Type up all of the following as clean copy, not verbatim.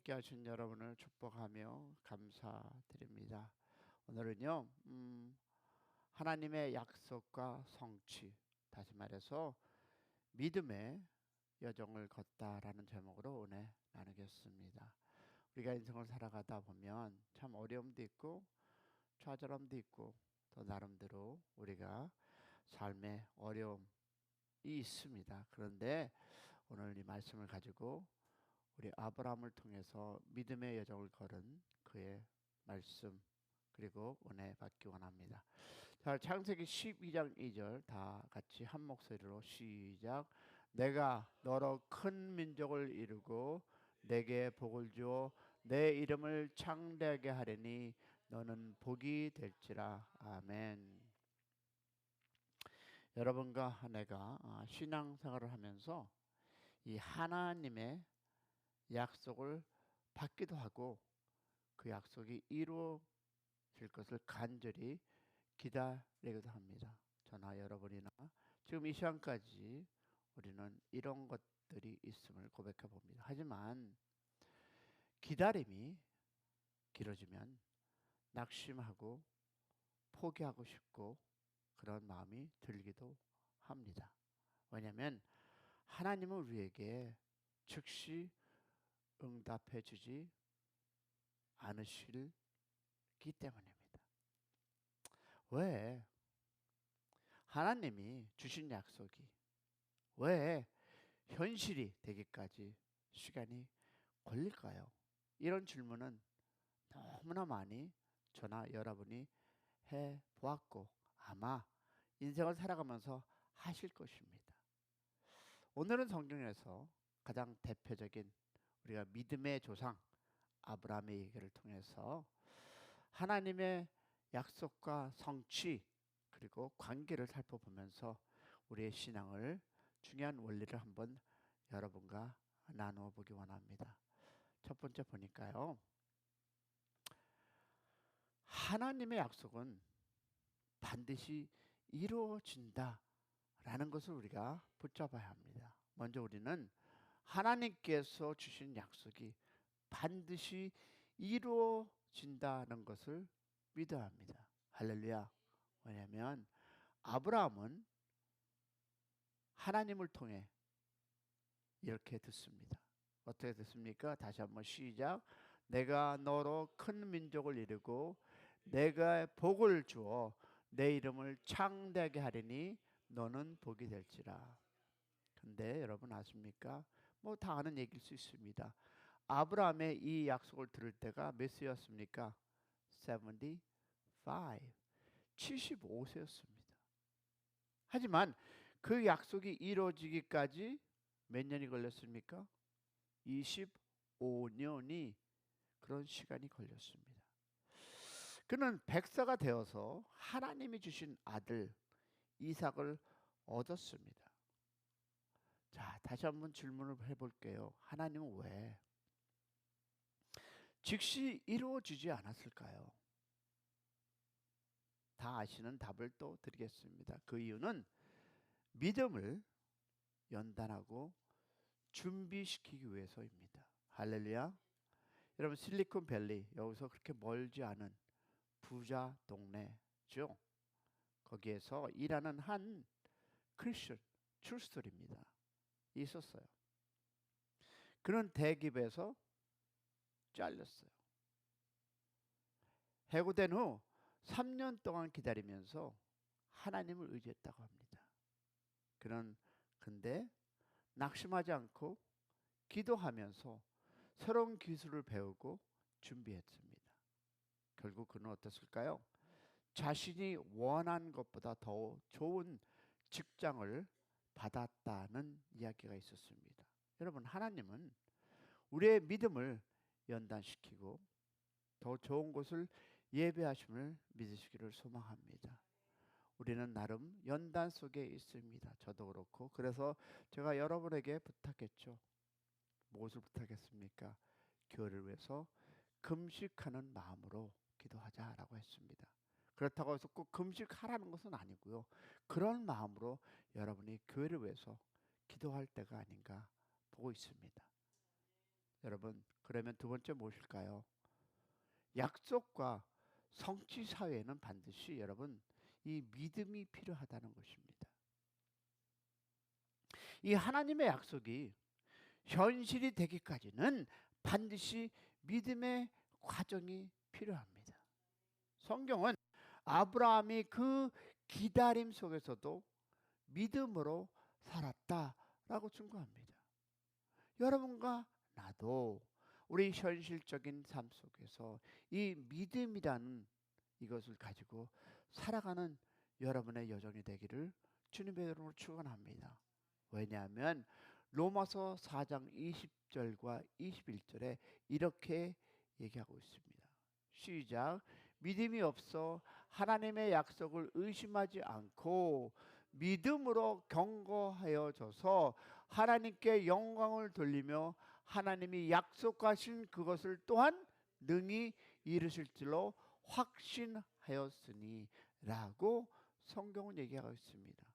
함께 하신 여러분을 축복하며 감사드립니다. 오늘은요, 하나님의 약속과 성취, 다시 말해서 믿음의 여정을 걷다라는 제목으로 오늘 나누겠습니다. 우리가 인생을 살아가다 보면 참 어려움도 있고 좌절함도 있고 또 나름대로 우리가 삶의 어려움이 있습니다. 그런데 오늘 이 말씀을 가지고 우리 아브라함을 통해서 믿음의 여정을 걸은 그의 말씀 그리고 은혜 받기 원합니다. 자, 창세기 12장 2절 다 같이 한 목소리로 시작. 내가 너로 큰 민족을 이루고 내게 복을 주어 내 이름을 창대하게 하리니 너는 복이 될지라. 아멘. 여러분과 내가 신앙생활을 하면서 이 하나님의 약속을 받기도 하고 그 약속이 이루어질 것을 간절히 기다리기도 합니다. 저나 여러분이나 지금 이 시간까지 우리는 이런 것들이 있음을 고백해 봅니다. 하지만 기다림이 길어지면 낙심하고 포기하고 싶고 그런 마음이 들기도 합니다. 왜냐하면 하나님은 우리에게 즉시 응답해 주지 않으시기 때문입니다. 왜 하나님이 주신 약속이 왜 현실이 되기까지 시간이 걸릴까요? 이런 질문은 너무나 많이 저나 여러분이 해 보았고 아마 인생을 살아가면서 하실 것입니다. 오늘은 성경에서 가장 대표적인 우리가 믿음의 조상 아브라함의 얘기를 통해서 하나님의 약속과 성취 그리고 관계를 살펴보면서 우리의 신앙을 중요한 원리를 한번 여러분과 나누어 보기 원합니다. 첫 번째 보니까요. 하나님의 약속은 반드시 이루어진다라는 것을 우리가 붙잡아야 합니다. 먼저 우리는 하나님께서 주신 약속이 반드시 이루어진다는 것을 믿어야 합니다. 할렐루야. 왜냐하면 아브라함은 하나님을 통해 이렇게 듣습니다. 어떻게 듣습니까? 다시 한번 시작. 내가 너로 큰 민족을 이루고 내가 복을 주어 내 이름을 창대하게 하리니 너는 복이 될지라. 근데 여러분 아십니까? 뭐 다 아는 얘기일 수 있습니다. 아브라함의 이 약속을 들을 때가 몇 세였습니까? 75, 75세였습니다. 하지만 그 약속이 이루어지기까지 몇 년이 걸렸습니까? 25년이 그런 시간이 걸렸습니다. 그는 백사가 되어서 하나님이 주신 아들 이삭을 얻었습니다. 자, 다시 한번 질문을 해볼게요. 하나님은 왜 즉시 이루어지지 않았을까요? 다 아시는 답을 또 드리겠습니다. 그 이유는 믿음을 연단하고 준비시키기 위해서입니다. 할렐루야. 여러분 실리콘밸리 여기서 그렇게 멀지 않은 부자 동네죠. 거기에서 일하는 한 크리스천 출스토리입니다. 있었어요. 그는 대기업에서 잘렸어요. 해고된 후 3년 동안 기다리면서 하나님을 의지했다고 합니다. 그는 근데 낙심하지 않고 기도하면서 새로운 기술을 배우고 준비했습니다. 결국 그는 어땠을까요? 자신이 원한 것보다 더 좋은 직장을 받았다는 이야기가 있었습니다. 여러분 하나님은 우리의 믿음을 연단시키고 더 좋은 곳을 예배하심을 믿으시기를 소망합니다. 우리는 나름 연단 속에 있습니다. 저도 그렇고 그래서 제가 여러분에게 부탁했죠. 무엇을 부탁했습니까? 교회를 위해서 금식하는 마음으로 기도하자라고 했습니다. 그렇다고 해서 꼭 금식하라는 것은 아니고요. 그런 마음으로 여러분이 교회를 위해서 기도할 때가 아닌가 보고 있습니다. 여러분, 그러면 두 번째 무엇일까요? 약속과 성취 사회에는 반드시 여러분 이 믿음이 필요하다는 것입니다. 이 하나님의 약속이 현실이 되기까지는 반드시 믿음의 과정이 필요합니다. 성경은 아브라함이 그 기다림 속에서도 믿음으로 살았다라고 증거합니다. 여러분과 나도 우리 현실적인 삶 속에서 이 믿음이라는 이것을 가지고 살아가는 여러분의 여정이 되기를 주님의 이름으로 축원합니다. 왜냐하면 로마서 4장 20절과 21절에 이렇게 얘기하고 있습니다. 시작. 믿음이 없어 하나님의 약속을 의심하지 않고 믿음으로 경고하여져서 하나님께 영광을 돌리며 하나님이 약속하신 그것을 또한 능히 이루실 줄로 확신하였으니 라고 성경은 얘기하고 있습니다.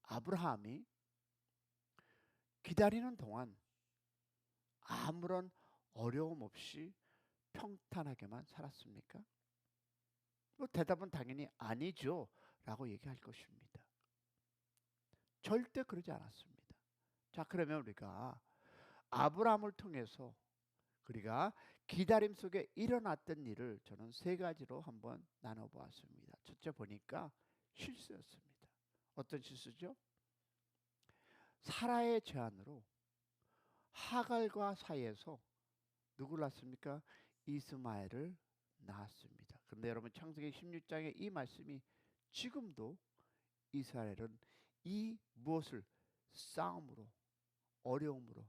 아브라함이 기다리는 동안 아무런 어려움 없이 평탄하게만 살았습니까? 대답은 당연히 아니죠 라고 얘기할 것입니다. 절대 그러지 않았습니다. 자, 그러면 우리가 아브라함을 통해서 우리가 기다림 속에 일어났던 일을 저는 세 가지로 한번 나눠보았습니다. 첫째 보니까 실수였습니다. 어떤 실수죠? 사라의 제안으로 하갈과 사이에서 누구를 낳습니까? 이스마엘을 낳았습니다. 그런데 여러분 창세기 16장의 이 말씀이 지금도 이스라엘은 이 무엇을 싸움으로 어려움으로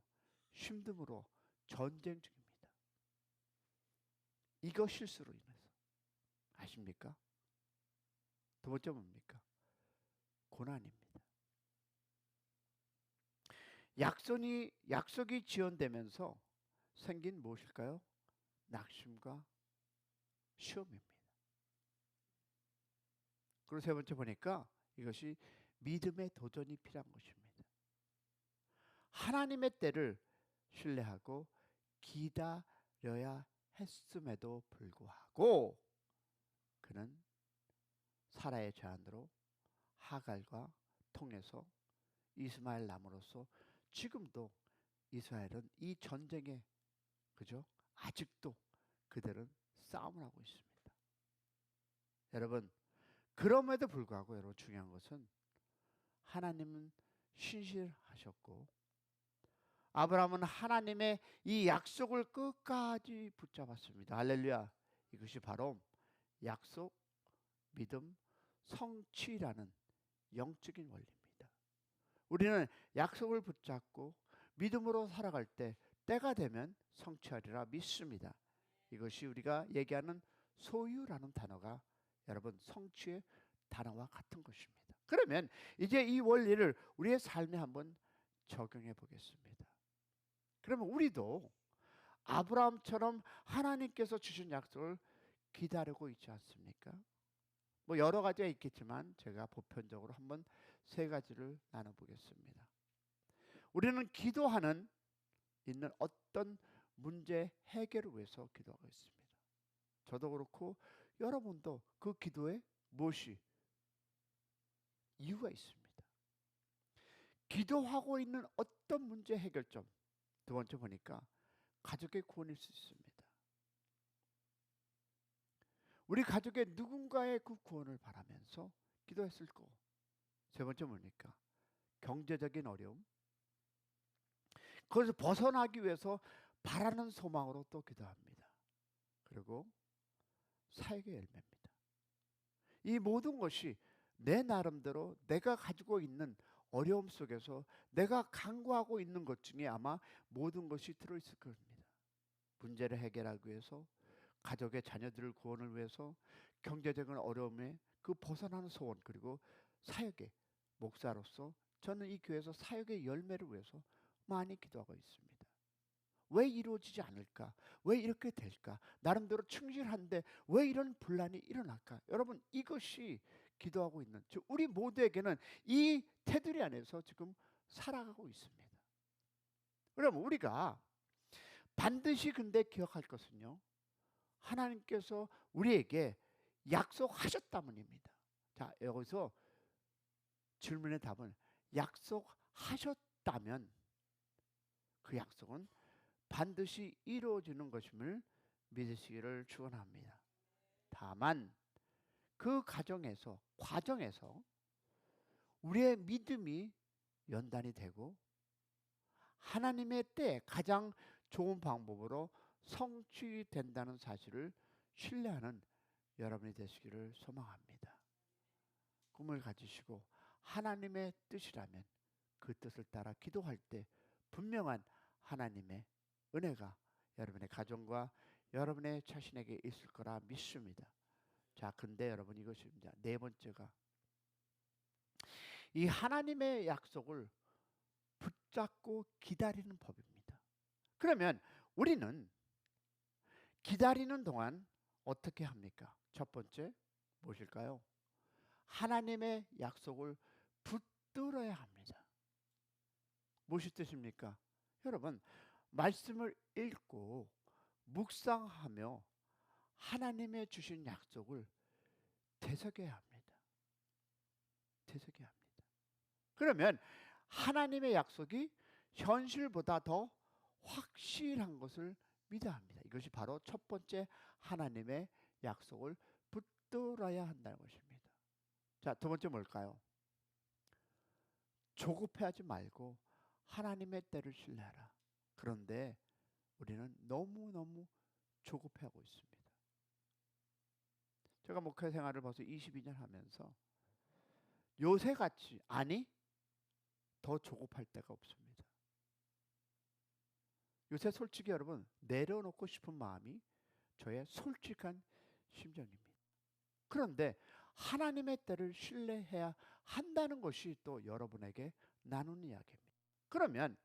힘듦으로 전쟁 중입니다. 이거 실수로 인해서 아십니까? 두 번째 뭡니까? 고난입니다. 약속이 지연되면서 생긴 무엇일까요? 낙심과 시험입니다. 그리고 세 번째 보니까 이것이 믿음의 도전이 필요한 것입니다. 하나님의 때를 신뢰하고 기다려야 했음에도 불구하고 그는 사라의 제안으로 하갈과 통해서 이스마엘 남으로써 지금도 이스라엘은 이 전쟁에 그죠? 아직도 그들은 싸움을 하고 있습니다. 여러분, 그럼에도 불구하고 여러분 중요한 것은 하나님은 신실하셨고 아브라함은 하나님의 이 약속을 끝까지 붙잡았습니다. 할렐루야. 이것이 바로 약속, 믿음, 성취라는 영적인 원리입니다. 우리는 약속을 붙잡고 믿음으로 살아갈 때 때가 되면 성취하리라 믿습니다. 이것이 우리가 얘기하는 소유라는 단어가 여러분 성취의 단어와 같은 것입니다. 그러면 이제 이 원리를 우리의 삶에 한번 적용해 보겠습니다. 그러면 우리도 아브라함처럼 하나님께서 주신 약속을 기다리고 있지 않습니까? 여러 가지가 있겠지만 제가 보편적으로 한번 세 가지를 나눠보겠습니다. 우리는 기도하는 있는 어떤 문제 해결을 위해서 기도하고 있습니다. 저도 그렇고 여러분도 그 기도에 무엇이 이유가 있습니다. 기도하고 있는 어떤 문제 해결점 두 번째 보니까 가족의 구원일 수 있습니다. 우리 가족의 누군가의 그 구원을 바라면서 기도했을 거고 세 번째 뭡니까? 경제적인 어려움 그것을 벗어나기 위해서 바라는 소망으로 또 기도합니다. 그리고 사역의 열매입니다. 이 모든 것이 내 나름대로 내가 가지고 있는 어려움 속에서 내가 간구하고 있는 것 중에 아마 모든 것이 들어있을 겁니다. 문제를 해결하기 위해서 가족의 자녀들을 구원을 위해서 경제적인 어려움에 그 벗어나는 소원 그리고 사역의 목사로서 저는 이 교회에서 사역의 열매를 위해서 많이 기도하고 있습니다. 왜 이루어지지 않을까? 왜 이렇게 될까? 나름대로 충실한데 왜 이런 분란이 일어날까? 여러분 이것이 기도하고 있는 즉 우리 모두에게는 이 테두리 안에서 지금 살아가고 있습니다. 그러면 우리가 반드시 근데 기억할 것은요, 하나님께서 우리에게 약속하셨다문입니다. 자, 여기서 질문의 답은 약속하셨다면 그 약속은 반드시 이루어지는 것임을 믿으시기를 축원합니다. 다만 그 과정에서 우리의 믿음이 연단이 되고 하나님의 때에 가장 좋은 방법으로 성취된다는 사실을 신뢰하는 여러분이 되시기를 소망합니다. 꿈을 가지시고 하나님의 뜻이라면 그 뜻을 따라 기도할 때 분명한 하나님의 은혜가 여러분의 가정과 여러분의 자신에게 있을 거라 믿습니다. 자, 근데 여러분 이것입니다. 네 번째가 이 하나님의 약속을 붙잡고 기다리는 법입니다. 그러면 우리는 기다리는 동안 어떻게 합니까? 첫 번째 무엇일까요? 하나님의 약속을 붙들어야 합니다. 무엇이 뜻입니까? 여러분, 말씀을 읽고 묵상하며 하나님의 주신 약속을 되새겨야 합니다. 되새겨야 합니다. 그러면 하나님의 약속이 현실보다 더 확실한 것을 믿어야 합니다. 이것이 바로 첫 번째 하나님의 약속을 붙들어야 한다는 것입니다. 자, 두 번째 뭘까요? 조급해하지 말고 하나님의 때를 신뢰하라. 그런데 우리는 너무너무 조급해하고 있습니다. 제가 목회 생활을 벌써 22년 하면서 요새같이, 아니 더 조급할 때가 없습니다. 요새 솔직히 여러분 내려놓고 싶은 마음이 저의 솔직한 심정입니다. 그런데 하나님의 때를 신뢰해야 한다는 것이 또 여러분에게 나누는 이야기입니다. 그러면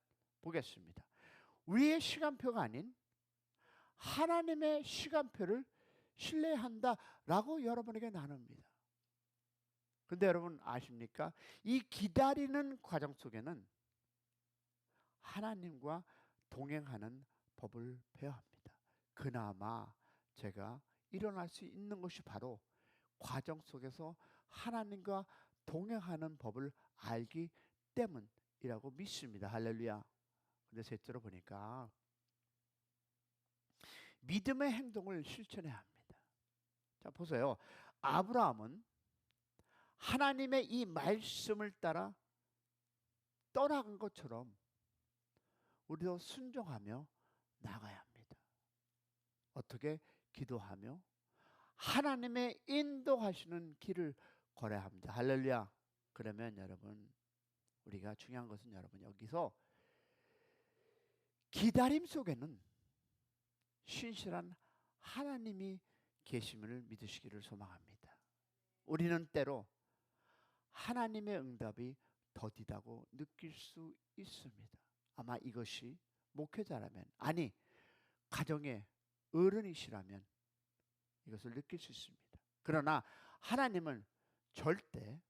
보겠습니다. 우리의 시간표가 아닌 하나님의 시간표를 신뢰한다라고 여러분에게 나눕니다. 근데 여러분 아십니까? 이 기다리는 과정 속에는 하나님과 동행하는 법을 배워야 합니다. 그나마 제가 일어날 수 있는 것이 바로 과정 속에서 하나님과 동행하는 법을 알기 때문이라고 믿습니다. 할렐루야. 근데 셋째로 보니까 믿음의 행동을 실천해야 합니다. 자, 보세요. 아브라함은 하나님의 이 말씀을 따라 떠나간 것처럼 우리도 순종하며 나가야 합니다. 어떻게? 기도하며 하나님의 인도하시는 길을 걸어야 합니다. 할렐루야. 그러면 여러분, 우리가 중요한 것은 여러분 여기서 기다림 속에는 신실한 하나님이 계심을 믿으시기를 소망합니다. 우리는 때로 하나님의 응답이 더디다고 느낄 수 있습니다. 아마 이것이 목회자라면, 아니 가정의 어른이시라면 이것을 느낄 수 있습니다. 그러나 하나님은 절대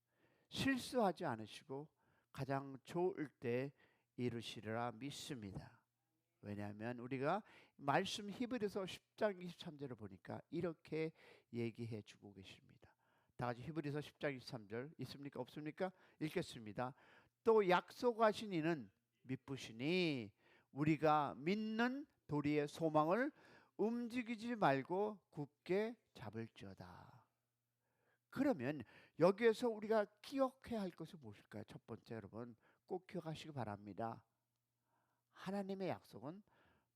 실수하지 않으시고 가장 좋을 때 이루시리라 믿습니다. 왜냐하면 우리가 말씀 히브리서 10장 23절을 보니까 이렇게 얘기해 주고 계십니다. 다 같이 히브리서 10장 23절 있습니까? 없습니까? 읽겠습니다. 또 약속하신 이는 미쁘시니 우리가 믿는 도리의 소망을 움직이지 말고 굳게 잡을지어다. 그러면 여기에서 우리가 기억해야 할 것이 무엇일까요? 첫 번째, 여러분 꼭 기억하시기 바랍니다. 하나님의 약속은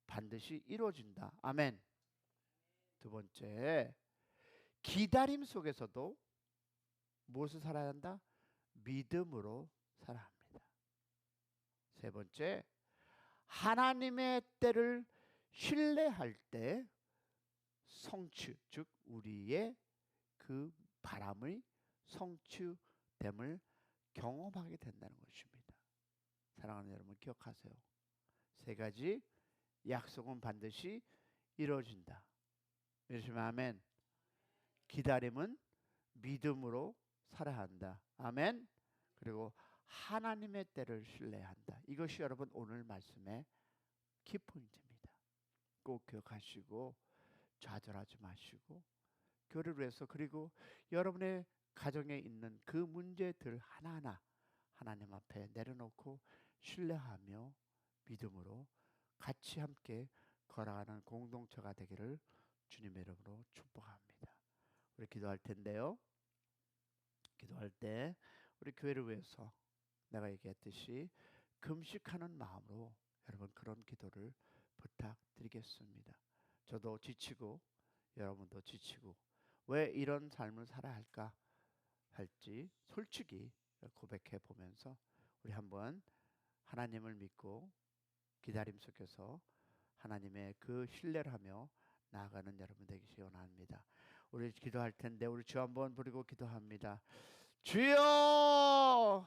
반드시 이루어진다. 아멘. 두 번째, 기다림 속에서도 무엇을 살아야 한다? 믿음으로 살아야 합니다. 세 번째, 하나님의 때를 신뢰할 때 성취, 즉 우리의 그 바람의 성취됨을 경험하게 된다는 것입니다. 사랑하는 여러분 기억하세요. 세 가지 약속은 반드시 이루어진다. 믿으시면 아멘. 기다림은 믿음으로 살아야 한다. 아멘. 그리고 하나님의 때를 신뢰한다. 이것이 여러분 오늘 말씀의 키포인트입니다. 꼭 기억하시고 좌절하지 마시고 교회를 위해서 그리고 여러분의 가정에 있는 그 문제들 하나하나 하나님 앞에 내려놓고 신뢰하며 믿음으로 같이 함께 걸어가는 공동체가 되기를 주님의 이름으로 축복합니다. 우리 기도할 텐데요. 기도할 때 우리 교회를 위해서 내가 얘기했듯이 금식하는 마음으로 여러분 그런 기도를 부탁드리겠습니다. 저도 지치고 여러분도 지치고 왜 이런 삶을 살아야 할까 할지 솔직히 고백해 보면서 우리 한번 하나님을 믿고 기다림 속에서 하나님의 그 신뢰를 하며 나아가는 여러분 되기를 원합니다. 우리 기도할 텐데 우리 주 한번 부르고 기도합니다. 주여!